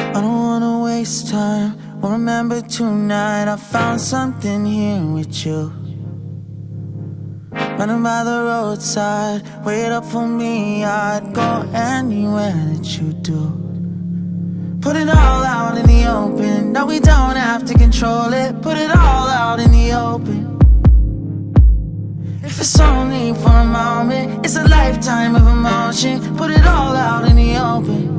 I don't wanna waste time. Well, remember tonight I found something here with you. Running by the roadside, wait up for me. I'd go anywhere that you do. Put it all out in the open. No, we don't have to control it. Put it all out in the open. If it's only for a moment, it's a lifetime of emotion. Put it all out in the open.